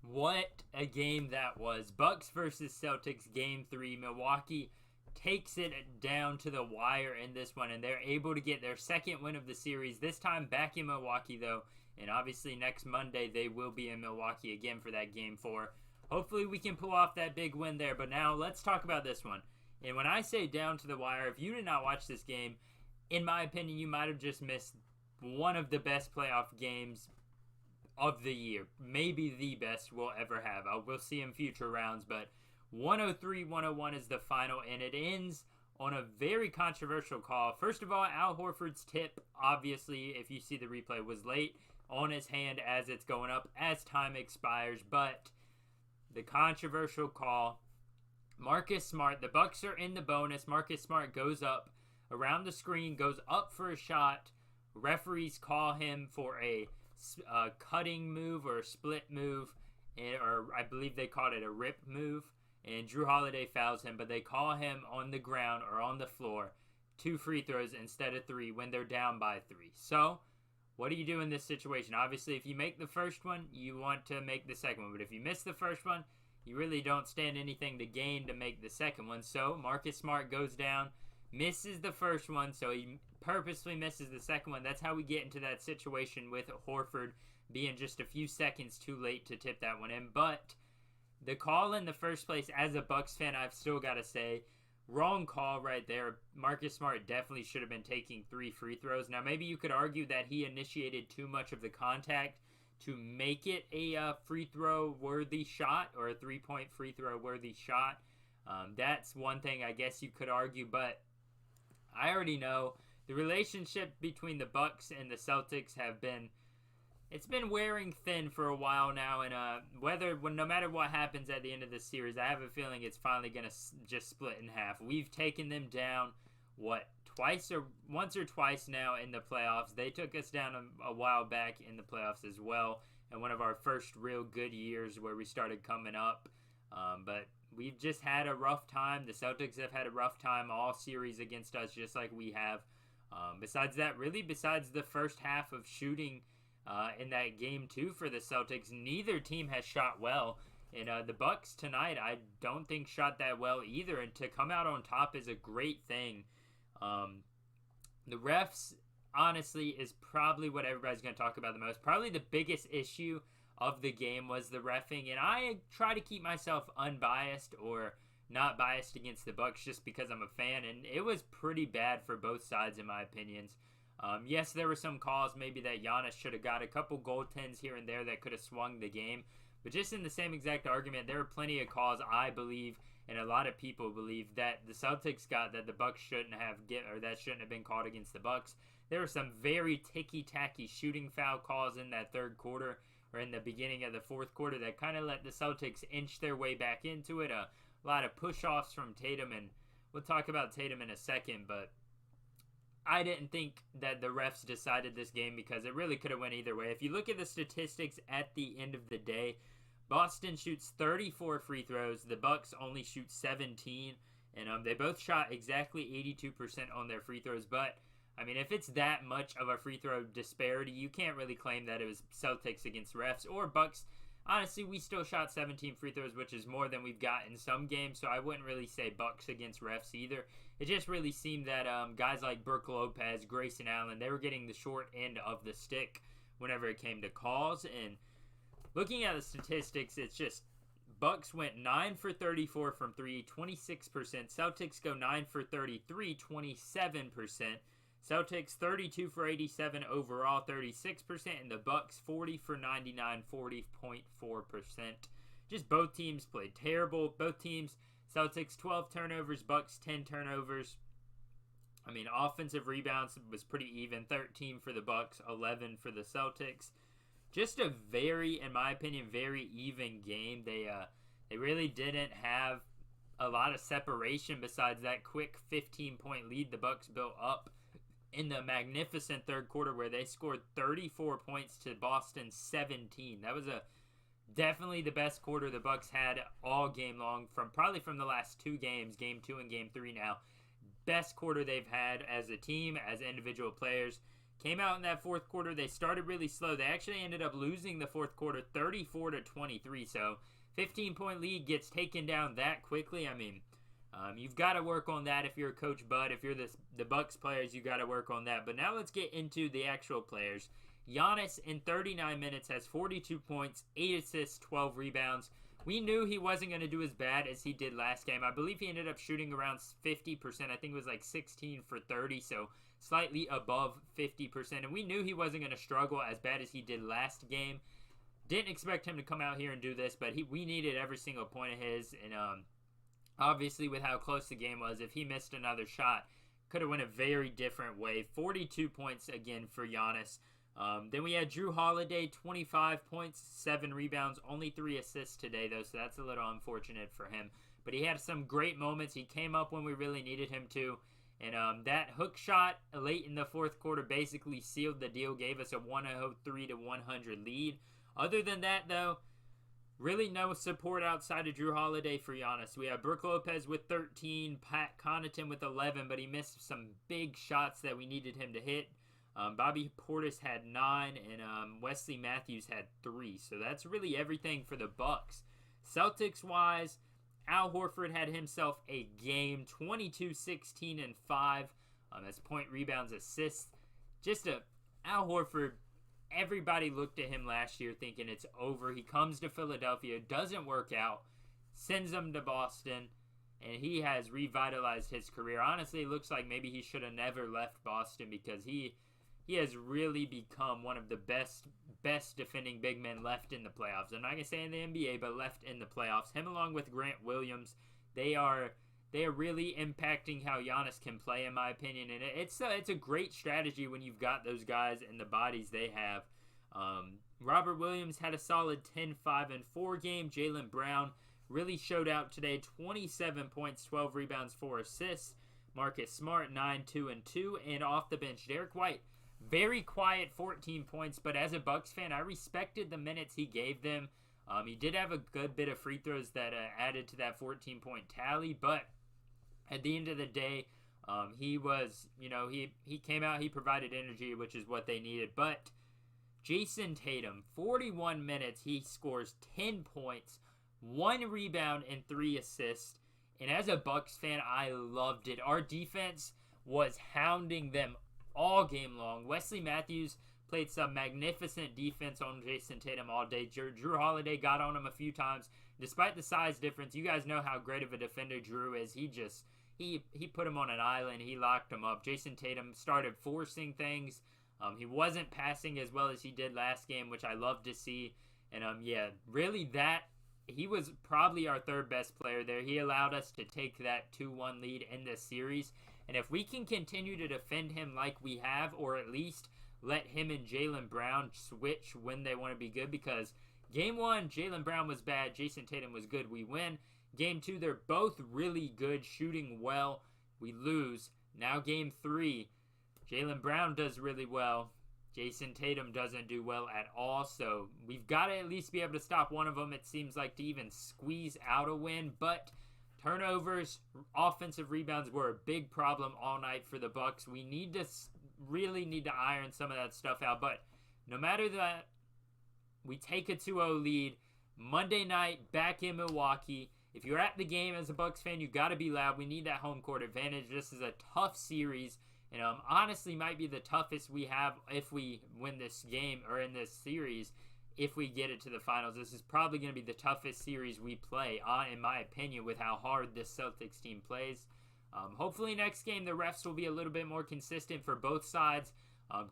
What a game that was. Bucks versus Celtics game 3. Milwaukee takes it down to the wire in this one, and they're able to get their second win of the series, this time back in Milwaukee though, and obviously next Monday they will be in Milwaukee again for that game 4. Hopefully we can pull off that big win there, but now let's talk about this one. And when I say down to the wire, if you did not watch this game, in my opinion, you might have just missed one of the best playoff games of the year. Maybe the best we'll ever have. We'll see in future rounds, but 103-101 is the final, and it ends on a very controversial call. First of all, Al Horford's tip, obviously, if you see the replay, was late on his hand as it's going up, as time expires, but the controversial call, Marcus Smart, the Bucks are in the bonus. Marcus Smart goes up around the screen, goes up for a shot. Referees call him for a cutting move or a split move, or I believe they called it a rip move, and Drew Holiday fouls him, but they call him on the ground or on the floor 2 free throws instead of 3 when they're down by 3. So what do you do in this situation? Obviously, if you make the first one, you want to make the second one, but if you miss the first one, you really don't stand anything to gain to make the second one. So Marcus Smart goes down, misses the first one, so he purposely misses the second one. That's how we get into that situation with Horford being just a few seconds too late to tip that one in. But the call in the first place, as a Bucks fan, I've still got to say, wrong call right there. Marcus Smart definitely should have been taking 3 free throws. Now, maybe you could argue that he initiated too much of the contact to make it a free throw worthy shot, or a 3-point free throw worthy shot. That's one thing I guess you could argue, but I already know the relationship between the Bucks and the Celtics it's been wearing thin for a while now, and no matter what happens at the end of this series, I have a feeling it's finally going to just split in half. We've taken them down, once or twice now in the playoffs. They took us down a while back in the playoffs as well, and one of our first real good years where we started coming up. But we've just had a rough time. The Celtics have had a rough time all series against us, just like we have. Besides the first half of shooting in that game 2 for the Celtics, neither team has shot well. And the Bucks tonight, I don't think shot that well either. And to come out on top is a great thing. The refs, honestly, is probably what everybody's going to talk about the most. Probably the biggest issue of the game was the reffing, and I try to keep myself unbiased or not biased against the Bucks just because I'm a fan, and it was pretty bad for both sides in my opinions. Yes, there were some calls maybe that Giannis should have got, a couple goaltends here and there that could have swung the game, but just in the same exact argument, there were plenty of calls I believe, and a lot of people believe, that the Celtics got that the Bucks shouldn't have or that shouldn't have been called against the Bucks. There were some very ticky-tacky shooting foul calls in that third quarter, or in the beginning of the fourth quarter, that kind of let the Celtics inch their way back into it. A lot of push-offs from Tatum, and we'll talk about Tatum in a second, but I didn't think that the refs decided this game because it really could have went either way. If you look at the statistics at the end of the day, Boston shoots 34 free throws. The Bucks only shoot 17, and they both shot exactly 82% on their free throws, but I mean, if it's that much of a free throw disparity, you can't really claim that it was Celtics against refs or Bucks. Honestly, we still shot 17 free throws, which is more than we've got in some games, so I wouldn't really say Bucks against refs either. It just really seemed that guys like Brook Lopez, Grayson Allen, they were getting the short end of the stick whenever it came to calls. And looking at the statistics, it's just Bucks went 9 for 34 from 3, 26%. Celtics go 9 for 33, 27%. Celtics 32 for 87 overall, 36%, and the Bucks 40 for 99, 40.4%. Just both teams played terrible. Both teams, Celtics 12 turnovers, Bucks 10 turnovers. I mean, offensive rebounds was pretty even, 13 for the Bucks, 11 for the Celtics. Just a very, in my opinion, very even game. They really didn't have a lot of separation besides that quick 15-point lead the Bucks built up in the magnificent third quarter where they scored 34 points to Boston's 17. That was definitely the best quarter the Bucks had all game long, probably from the last 2 games, game 2 and game 3 now. Best quarter they've had as a team, as individual players. Came out in that fourth quarter. They started really slow. They actually ended up losing the fourth quarter 34-23. So 15-point lead gets taken down that quickly. I mean, you've got to work on that if you're Coach Bud. If you're the Bucks players, you got to work on that. But now let's get into the actual players. Giannis in 39 minutes has 42 points, 8 assists, 12 rebounds. We knew he wasn't going to do as bad as he did last game. I believe he ended up shooting around 50%. I think it was like 16 for 30, so slightly above 50%. And we knew he wasn't going to struggle as bad as he did last game. Didn't expect him to come out here and do this, but we needed every single point of his. And obviously, with how close the game was, if he missed another shot, could have went a very different way. 42 points again for Giannis. Then we had Jrue Holiday, 25 points, 7 rebounds, only 3 assists today, though, so that's a little unfortunate for him. But he had some great moments. He came up when we really needed him to. And that hook shot late in the fourth quarter basically sealed the deal, gave us a 103-100 lead. Other than that, though, really no support outside of Jrue Holiday for Giannis. We have Brook Lopez with 13, Pat Connaughton with 11, but he missed some big shots that we needed him to hit. Bobby Portis had 9, and Wesley Matthews had 3. So that's really everything for the Bucks. Celtics-wise, Al Horford had himself a game, 22, 16, and 5. That's point, rebounds, assists. Al Horford, everybody looked at him last year thinking it's over. He comes to Philadelphia, doesn't work out, sends him to Boston, and he has revitalized his career. Honestly, it looks like maybe he should have never left Boston because he has really become one of the best defending big men left in the playoffs. I'm not going to say in the NBA, but left in the playoffs. Him along with Grant Williams, they are really impacting how Giannis can play, in my opinion. And it's a great strategy when you've got those guys and the bodies they have. Robert Williams had a solid 10, 5, and 4 game. Jaylen Brown really showed out today. 27 points, 12 rebounds, 4 assists. Marcus Smart, 9, 2, and 2. And off the bench, Derek White, very quiet, 14 points, but as a Bucks fan, I respected the minutes he gave them. He did have a good bit of free throws that added to that 14-point tally, but at the end of the day, he was, he came out, he provided energy, which is what they needed. But Jason Tatum, 41 minutes, he scores 10 points, 1 rebound, and 3 assists. And as a Bucks fan, I loved it. Our defense was hounding them all game long. Wesley Matthews played some magnificent defense on Jason Tatum all day. Jrue Holiday got on him a few times. Despite the size difference, you guys know how great of a defender Jrue is. He put him on an island. He locked him up. Jason Tatum started forcing things. He wasn't passing as well as he did last game, which I love to see. And really he was probably our third best player there. He allowed us to take that 2-1 lead in this series. And if we can continue to defend him like we have, or at least let him and Jaylen Brown switch when they want to be good, because Game 1, Jaylen Brown was bad, Jason Tatum was good, we win. Game 2, they're both really good, shooting well, we lose. Now Game 3, Jaylen Brown does really well, Jason Tatum doesn't do well at all, so we've got to at least be able to stop one of them, it seems like, to even squeeze out a win. But turnovers, offensive rebounds were a big problem all night for the Bucks. We really need to iron some of that stuff out. But no matter that, we take a 2-0 lead. Monday night, back in Milwaukee. If you're at the game as a Bucks fan, you got to be loud. We need that home court advantage. This is a tough series. And honestly might be the toughest we have if we win this game, or in this series, if we get it to the finals. This is probably going to be the toughest series we play, in my opinion, with how hard this Celtics team plays. Hopefully next game the refs will be a little bit more consistent for both sides.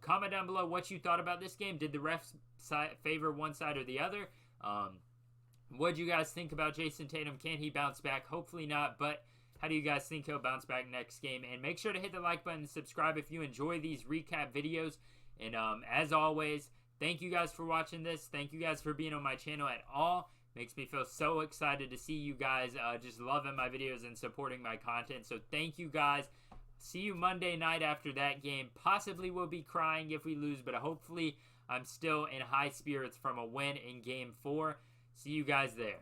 Comment down below what you thought about this game. Did the refs favor one side or the other? What do you guys think about Jason Tatum? Can he bounce back? Hopefully not, but how do you guys think he'll bounce back next game? And make sure to hit the like button and subscribe if you enjoy these recap videos. And as always, thank you guys for watching this. Thank you guys for being on my channel at all. Makes me feel so excited to see you guys just loving my videos and supporting my content. So thank you guys. See you Monday night after that game. Possibly will be crying if we lose, but hopefully I'm still in high spirits from a win in Game 4. See you guys there.